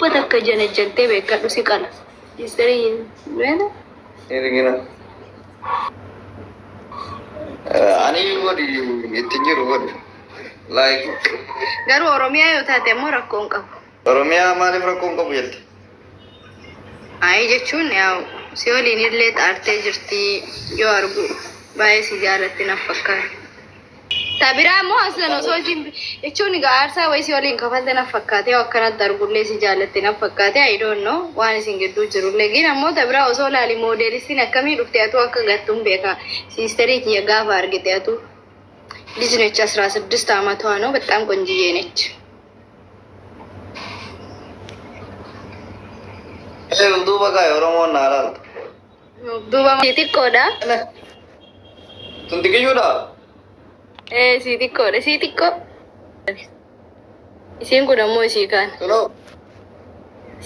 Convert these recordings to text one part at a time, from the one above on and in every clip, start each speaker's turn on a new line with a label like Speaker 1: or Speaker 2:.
Speaker 1: بتك جنة جنتي بيكادو سيكالا يستري وين
Speaker 2: إيه أنا يودي يتجر ودي like
Speaker 1: قالوا أوروميا يوتاتي مركون كم
Speaker 2: أوروميا ما لفرقون كم يلت
Speaker 1: أي جتشون يا سيولي نيرلت أرتجرتي يواربو باي سيجارتي نفكار تابيرا مو أصلا نسوي جتشوني قارسا ويسي ولين كفالتي نفكاتي وكانت دربولي سيجارتي نفكاتي I don't know وانا سينجدو جرو لكن أمو تابيرا وصولا لي موديلستي نكمي رفتياتو أكا غتون بيكا سيستري كي يغافا أرغتياتو ልጅነች 16 አመቷ ነው በጣም ቆንጅዬ ነች
Speaker 2: ዱባ ጋር ኦሮሞ ናራል
Speaker 1: ዱባ ሲቲኮዳ
Speaker 2: tuntikijuda
Speaker 1: ሲቲኮ isin ku damo
Speaker 2: hello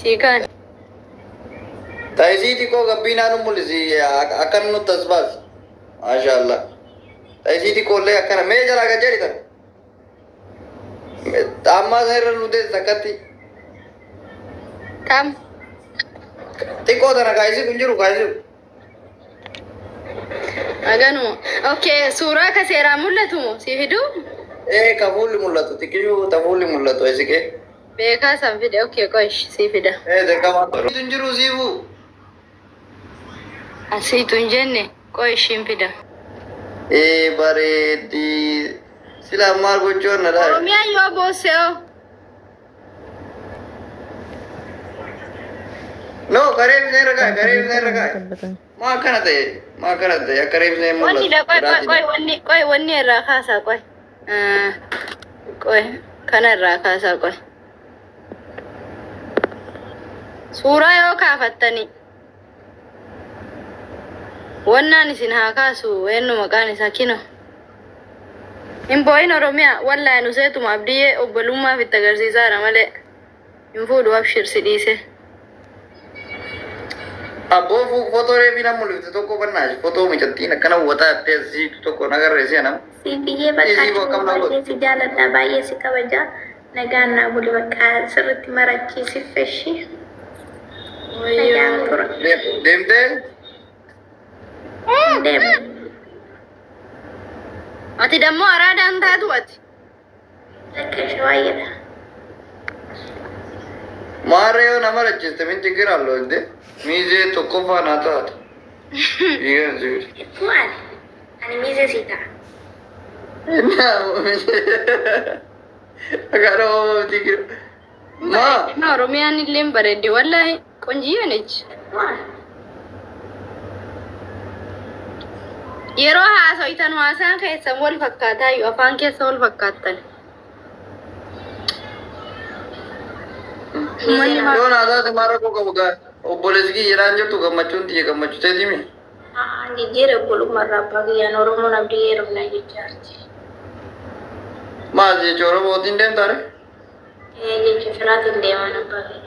Speaker 1: sikan
Speaker 2: taisiti ko gabbina nu mulisi akan nu tasbas mashallah taisiti ko le akan me jara ga jeri tan amma zahir nu de zakati
Speaker 1: kam
Speaker 2: tiko dana gaisi kunjuru gaisi
Speaker 1: aganu okay sura ka sera mullatu sifidu
Speaker 2: kafuli mullatu tikiju tafuli mullatu esike
Speaker 1: beka sam video okay koish sifida
Speaker 2: de kama tunjuru sifu
Speaker 1: asi tunjenne koish impida
Speaker 2: baredi sila mar gochon na dai
Speaker 1: oromia yo boseo
Speaker 2: no garib ne raga ma kana de ya garib ne mulla
Speaker 1: wani da koi wani ra khasa koi kana ra khasa koi sura yo ka fattani wannan isin haka su wayanno magani sakino imboin oromia wallahi no setu mabdiye obaluma fitagarzi zara male imfudu abshir sidise
Speaker 2: abo foto re bina mulut to ko banna foto mi chatti na kana wata te si to ko nagar resi ana
Speaker 3: si biye bakka si jalata baye si kabaja nagana buli bakka sirti marachi si feshi
Speaker 2: demte
Speaker 3: dem
Speaker 1: ati dammo arada antatu ati
Speaker 3: lakashwaya
Speaker 2: mare yo namara chiste min tigirallo inde mize to kofa na ta iya zuri
Speaker 3: kuan ani mize sita
Speaker 2: na agaro tigir ma
Speaker 1: na oromia ni lembare di wallahi konjiye nech yero ha so itan wasan ke samol fakkata yu afan ke sol fakkatan
Speaker 2: yo na da mara ko kabuga o bolesgi iran jo tu gamachunti gamachute dimi
Speaker 3: jijere bolu marra pagi ya oromo na biero na jicharti
Speaker 2: ma je choro bodin dem tare
Speaker 3: je chifrati demana pagi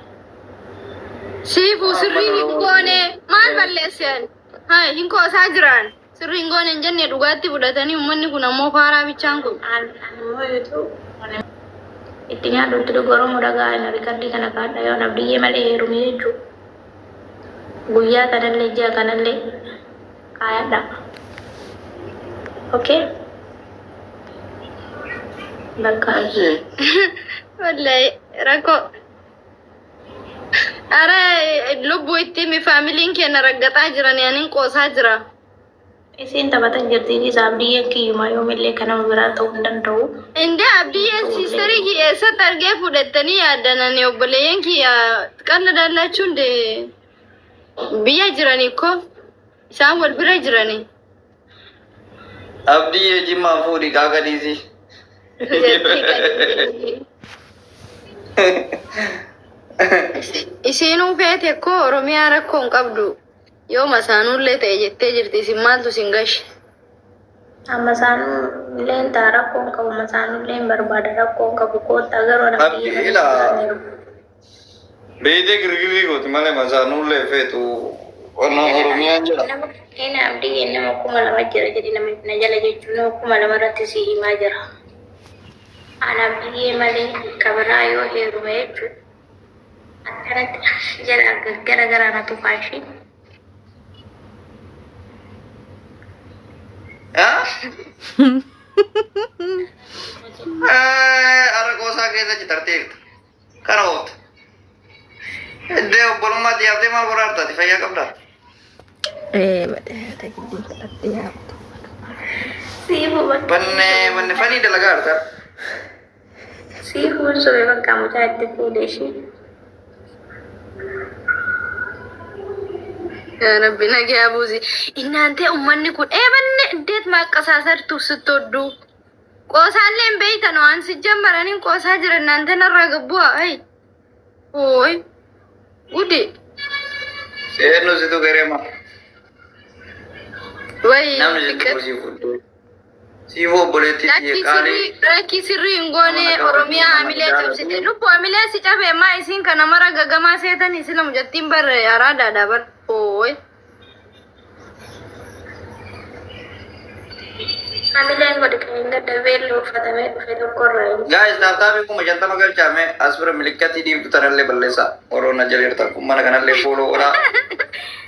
Speaker 1: sifu sirri hingone mal ballesen hay hinko sajran sirri hingone jenne dugati budatani ummanni kuna mo fara bichangu
Speaker 3: an moyo itinya do tudo goromo daga na rikadi kana kada yo na biye male herumiyeju guya kanalle ja kanalle kayada okay bakka
Speaker 1: wallahi rako ara lubu itimi family ke na ragata jiran yanin qosa jira
Speaker 3: isin tabatan jirti ni sabdiye ki mayo mille kana mura to ndanto
Speaker 1: inde abdiye sisteri ki esa targe fudettani yadanani obboleyen ki ya kanna dallachunde biya jirani ko isaan wal bira jirani
Speaker 2: abdiye jimma fudi kaga disi
Speaker 1: isinu fete ko oromia rakko qabdu yo masanulle te jette jirti simaltu singash
Speaker 3: amasanu len tarakko ka masanu len barbada rakko ka ko tagaro na
Speaker 2: abdila bede girgiri ko timale masanulle fetu ona oromia jara
Speaker 3: ena abdi ena makuma la majira jadi na jala jechuno kuma la marati si imajara ana abdi male kabarayo heru mechu Kanatti jala gara na tufashi.
Speaker 2: Ara gosa keessa citarteerta. Kana oofta. Iddoo obbolummaatti yaabdee maal waraartaati fayyaa qabdaa? Banne fanii dalagaa harka.
Speaker 3: Siifun sobee bakka mucaa itti fuudhee ishee.
Speaker 1: yaa rabbi nagee abuuzi inaante ummanni kun eebanne endeet maaqqasaasartuuf sittoddu qoosaallee hin beeytan waan si jammaraniin qoosaa jira inaante narraa gabbu'a ay ooy gudi
Speaker 2: Seennu situ gareema.
Speaker 1: way
Speaker 2: Namni jiru siifu. Siifu obboleetti qaalee.
Speaker 1: Rakki sirrii hin goone Oromiyaa hamilee cabsite lubbu hamilee si cabe maa isiin kana mara gagamaa seetanii sila mujattiin bar araadaadha bar ooy
Speaker 3: Hamileen godhe kan hin gadda beelloo uffatamee dhufe tokkorraa hin.
Speaker 2: Guys, taaptaabii kuma jantama galchaame asbira milikkatii diimtu tanallee balleessa. Oroona jaleerta mana kanallee fooloo godhaa.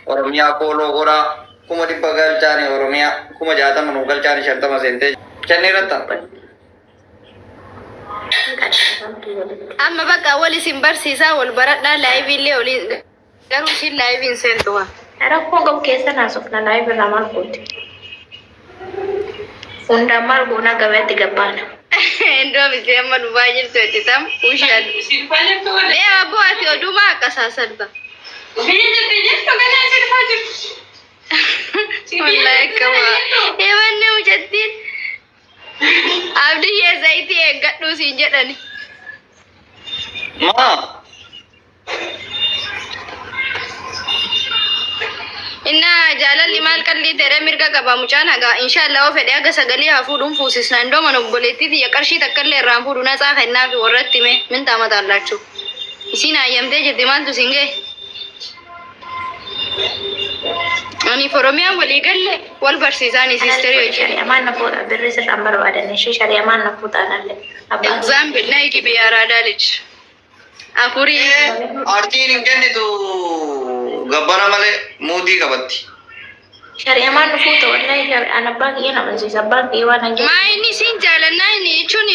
Speaker 2: Oromiyaa fooloo godhaa. Kuma dhibba galchaani Oromiyaa. Kuma jaatama nu galchaani shantama seentee. Kenneerratta.
Speaker 1: amma bakka wal isin barsiisaa wal baradhaa laayiviillee olii garuu isin laayiviin seentuwa
Speaker 3: Rakkoo qabu keessa naasofna laayiv irraa maal goote? Hundaan maal goonaa gabaatti gabbaana.
Speaker 1: Indoo bisee amma dhufaa jirtu itti tam ushan deema bu'aati odumaa akkasaasalta wallahi akkama eebanne hojjettiin abdiyyee zayitii eeggadhuu siin jedhani
Speaker 2: Maa.
Speaker 1: inna jaalalli maal qalli tere mirga qaba mucaan hagaa inshallah oo fedhe aga sagalee haa fuudhuun fuusisna indoo mana obboleettiiti ya qarshii takkallee irraan fuudhu natsaa kennaafi warratti hime min taamataallaachu isiin hayyamtee jirti maaltu siin ga'e ani Oromiyaan walii galle wal barsiisaan isiisterii hojii
Speaker 3: Shari'a maan na fuudha birri sirraan barbaadan ishee shari'a maan na fuudhaanallee.
Speaker 1: example na iki biyyaaraa daalech afurii
Speaker 2: Artiin hin kennitu gabbara malee muudii qabatti.
Speaker 3: Shari'a maan na fuudha wallahi an abbaa kiyya nama nsiisa abbaan kiyya waan hin
Speaker 1: maa inni siin jaalannaa inni jechuun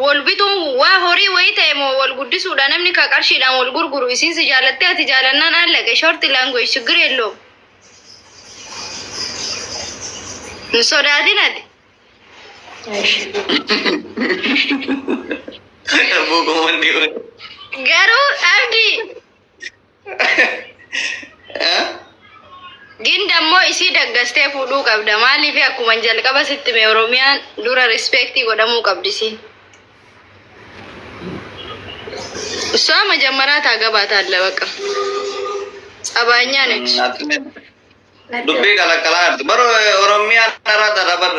Speaker 1: wal bituun waa horii wayii ta'e moo wal guddisuudha namni ka qarshiidhaan wal gurguru isiin si jaalattee ati jaalannaan allaqe shorti language ችግር የለውም sodaatin ati
Speaker 2: Bukumanni kun.
Speaker 1: garuu abdi gindammoo isii daggastee fuudhuu qabda maaliif akkuma jalqaba sitti mee Oromiyaan dura respectii godhamuu qabdi isiin እሷ መጀመሪያ ታገባታለህ በቃ ጸባኛ ነች
Speaker 2: Dubbii kalakkalaa jirti. Bara Oromiyaan irraa dabar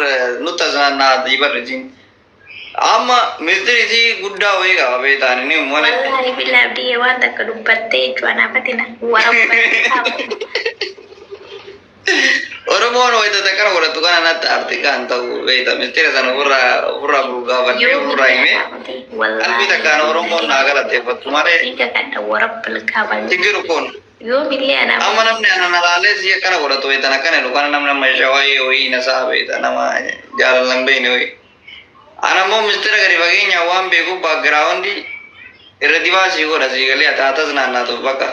Speaker 2: nutti asnaannaa ibarritiin. Amma ministeeritii guddaa wayii qaba beektaan inni malee.
Speaker 3: Wallahi billahi abdiyyee waan takka dubbattee jechuun afatina warabbataa.
Speaker 2: Oromoon wayita takkana godhattu kana natti arti kan ta'u beekta ministeera sana ofirraa gaafatee ofirraa himee qalbii takkaan Oromoon naa galateeffattu malee.
Speaker 3: Tiga kadda warabbal kaabal.
Speaker 2: Tiggiru kun.
Speaker 3: Yoo millee ana.
Speaker 2: Amma namni ana laalee si akkana godhatu wayita akkana dhugaan namni nama shawayee wayii na saa beekta nama jaalalan beekne wayii. Ana immoo ministeera gadi fageenya waan beekuuf baagiraawundi irra dibaasii godha siigalee ataatas naannaatuuf bakka.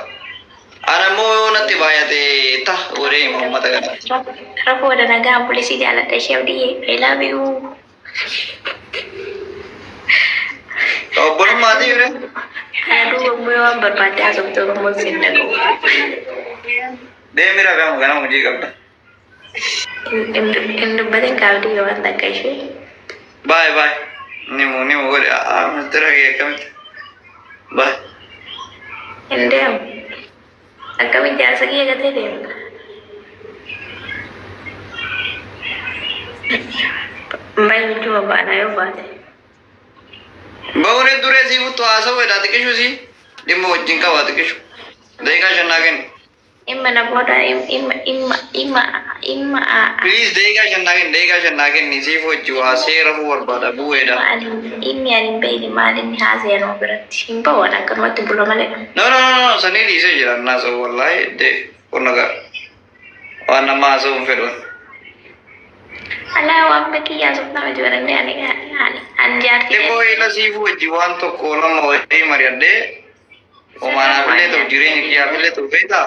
Speaker 2: Ana immoo yoo natti baay'ate ta waree hima uummata kana.
Speaker 3: Rafuu wada nagaa poolisii jaaladha ishee abdiyyee I love you.
Speaker 2: Obbolummaati yure.
Speaker 3: Aduh gue waan barbaade asumtu Oromoo siin dhaga'u.
Speaker 2: Deemira beekamu kana hojii qabda.
Speaker 3: Hin dubbatin ka abdiyyee waan takka ishee.
Speaker 2: Baay baay. Nimu godhe ministeera kee akkamitti. Baay.
Speaker 3: Hin deemu. Akkamitti jaarsa kiyya gatee deemta. Baay'ee hojii boba'anaa yoo baate.
Speaker 2: Bawone duree si futtu haasa'u edhaa xiqqishu si dhimma wajjin qaba xiqqishu. Daqiiqaa shannaa kennu.
Speaker 3: Imma na booda Ilma
Speaker 2: Please deega shannaagin nisiif hojii waa seera barbaada bu'eedha.
Speaker 3: inni ani hin beekne maal inni haasa'e nuu biratti hin ba'uun akkanumatti bula malee.
Speaker 2: No, sanii dhiisee jira naasa wallaahi de qonnaga waan nama haasa'uun fedhan.
Speaker 3: Alaa waan beekii yaasuuf nama jibarannee ani jaartii.
Speaker 2: Eeboo ila siif hojii waan tokko lama wayii mari'adhee omaanaaf illee ta'u jireenya kiyyaaf illee ta'u feetaa.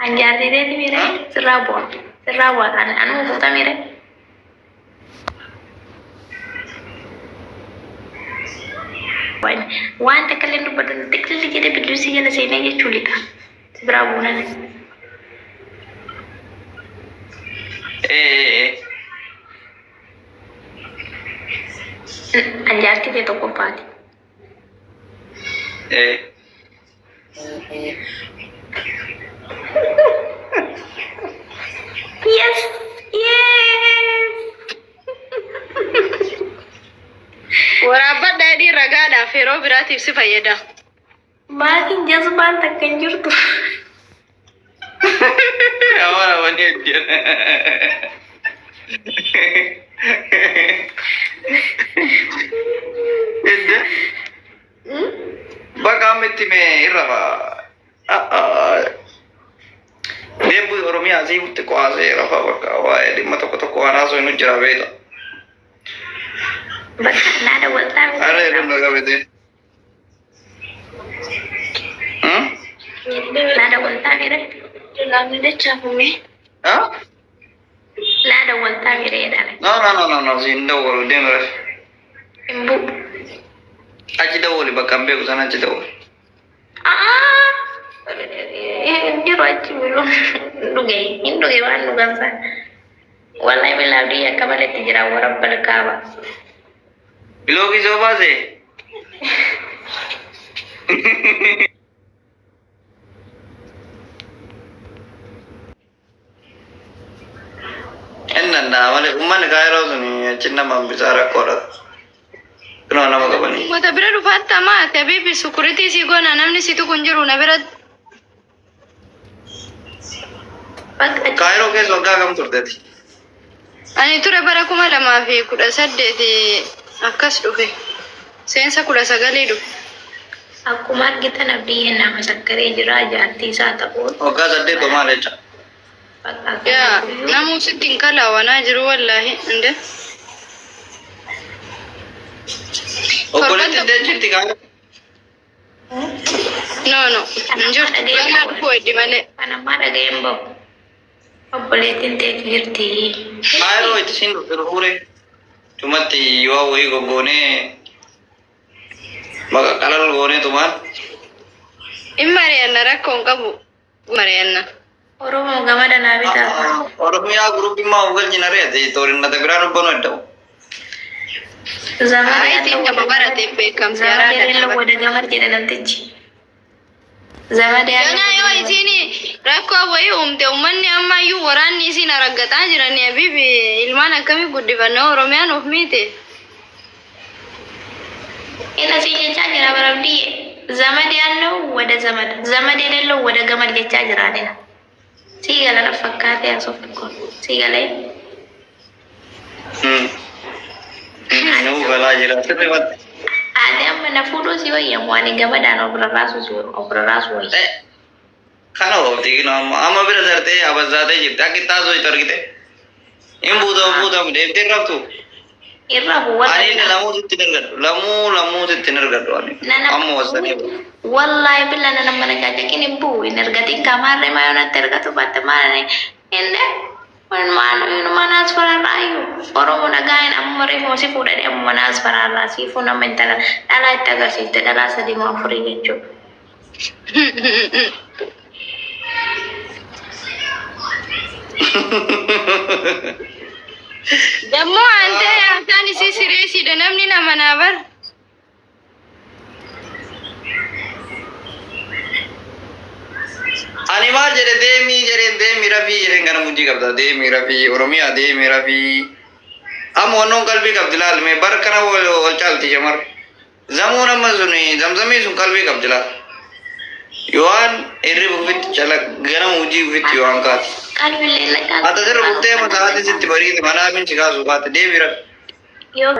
Speaker 3: Anjaartii deemee mire sirraa bu'a kan anuma fuuta mire. Waan takka illee dubbatu xiqqilli jedhee bilbilisii jala seenee jechuudha. Sirraa bu'uunan. Anjaartii ta'e tokko baati. Yes.
Speaker 1: Waraabadhaa dhi ragaadhaaf yeroo biraatiif si fayyada.
Speaker 3: Maatiin jazbaan takka hin jirtu.
Speaker 2: Amara wani hojjan. Bakka ammatti mee irra deembu Oromiyaa siifutti qo'aasee rafa bakka waa'ee dhimma tokko waan haasoo hin jira beekta.
Speaker 3: Bakka naada waltaa miti.
Speaker 2: Ara jedhu na qabete.
Speaker 3: Naada waltaa mire.
Speaker 1: Laamni dachaafame.
Speaker 3: Naada waltaa mire jedhame.
Speaker 2: No, siin dawwalu deemre.
Speaker 3: Imbu.
Speaker 2: Achi dawwali bakka hin beeku sana achi dawwali.
Speaker 3: Jiru achi bulu. Nduge waan dhugansa. Wallahi billahi abdii akka maletti jira warabbal kaaba.
Speaker 2: Biloogi soo baase. Ennanna malee uummanni kaayiroo suni achi nama bisaa rakkoodha. Kunoo nama qabanii.
Speaker 1: Mata bira dhufaatti amaate abiibi sukuritii si goona namni situ kun jiru na bira.
Speaker 2: Kaayiroo keessa waggaa kam turteeti?
Speaker 1: Ani ture bara 2018 akkas dhufe. Seensa 19 dhufe.
Speaker 3: Akkuma argitan abdii ennaa masakkaree jira jaartii isaa ta'uun.
Speaker 2: Waggaa 8 maal jecha?
Speaker 1: Yaa namuu sitti hin kalaawanaa jiru wallaahi inde.
Speaker 2: Obboleetti deechitti kaayiroo?
Speaker 1: No. Njurti banaa dhufu weddi malee.
Speaker 3: Kan ammaa dhaga'een bahu. Obboleettiin teetu jirti.
Speaker 2: Kaayiroo itti siin dhufuure. Tumatti yoo wayii goggoonee bakka qalal goonee tumaan.
Speaker 1: In mari'anna rakkoon qabu mari'anna.
Speaker 3: Oromoo gamada naa bitaa.
Speaker 2: Oromiyaa guruppimmaa ugalchina reete toorinnata biraan ubbanu eddamu.
Speaker 1: Ayitiin qaba baratee beekamsi
Speaker 3: Zamadee wada gamad jedha namtichi. Zamadee
Speaker 1: Ganaa yoo isiin rakkoo wayii uumte uummanni ammayyuu waraanni isiin araggataa jiranii abiibi ilmaan akkamii guddifannaa Oromiyaan of miite.
Speaker 3: ina si jechaa jira barabdii zamadee allo wada zamadee lello wada gamad jechaa jiraanidha. Sigala la fakkaate asoof tokko sigalee.
Speaker 2: Nuu balaa jira sirri watti.
Speaker 3: Ade amma na fuudhuu si wayyamu waan gamadaan ofirra raasu wayya.
Speaker 2: Kana oofti kino amma bira dartee abazzaatee jirti akka itti haasoo itti argite. Hin buutamu deemtee raftu.
Speaker 3: Irra bu'uura.
Speaker 2: Ani lamuu sitti nirgadhu lamuu sitti nirgadhu ani. Amma wasanii bu'u.
Speaker 3: Wallahi bilaa nana mana kaca kini bu energatiin kamarre mayona tergatu batte mana ende mana asfara rayu oromo nagain amore mosi fuda de mana asfara ra si funa mentala dala itaga si dala sadi ma furi gecho
Speaker 1: Dammo ante antani si siresi de namni nama nabar.
Speaker 2: Ani maal jedhe deemii rafii jedheen kana mujjii qabda deemii rafii Oromiyaa deemii rafii amma wannoon qalbii qabdi laal mee bara kana wal caalti shamar zamuun amma sun zamzamii sun qalbii qabdi laal Yohan irri bufit chalak gana uji bufit yohan kat.
Speaker 3: Kan billela kan.
Speaker 2: Ata sir butte ma saati sitti bari mana min chika su kat de virat.
Speaker 3: Yo